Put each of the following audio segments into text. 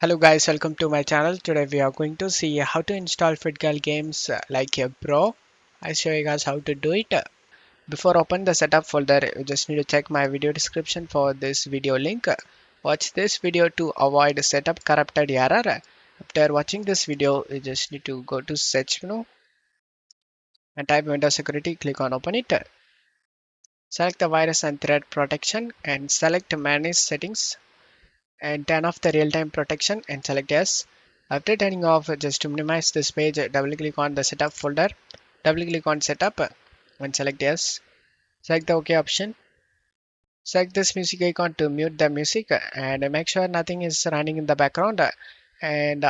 Hello guys, welcome to my channel. Today we are going to see how to install FitGirl games like a pro. I show you guys how to do it. Before open the setup folder, you just need to check my video description for this video link. Watch this video to avoid setup corrupted error. After watching this video, you just need to go to search menu and type Windows Security, click on open it. Select the virus and threat protection and select manage settings and turn off the real-time protection and select yes. After turning off, just to minimize this page, double click on the setup folder, double click on setup and select yes. Select the OK option. Select this music icon to mute the music and make sure nothing is running in the background. And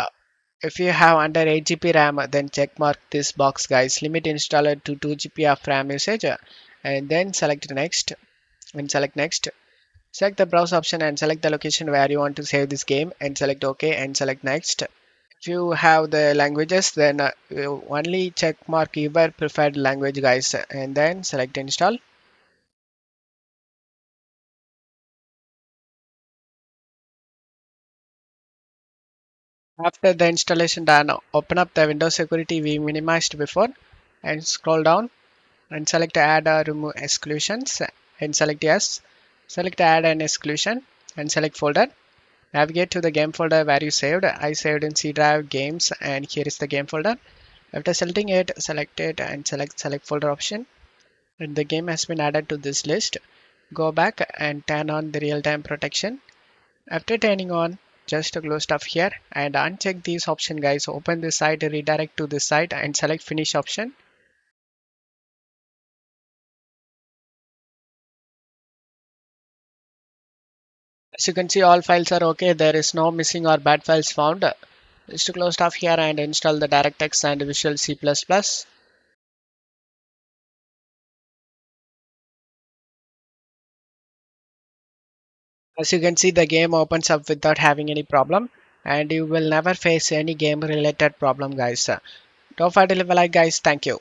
if you have under 8 GB RAM, then check mark this box, guys. Limit installer to 2 GB of RAM usage, and then select next and select next. Select the browse option and select the location where you want to save this game and select OK and select next. If you have the languages, then you only check mark your preferred language, guys, and then select install. After the installation done, open up the Windows security we minimized before and scroll down and select add or remove exclusions and select yes. Select add an exclusion and select folder. Navigate to the game folder where you saved. I saved in C drive games, and here is the game folder. After selecting it, select it and select folder option. And the game has been added to this list. Go back and turn on the real-time protection. After turning on, just close stuff here and uncheck these option, guys. Open this site, redirect to this site and select finish option. As you can see, all files are okay. There is no missing or bad files found. Just to close stuff here and install the DirectX and Visual C++. As you can see, the game opens up without having any problem, and you will never face any game related problem, guys. Don't forget to leave a like, guys. Thank you.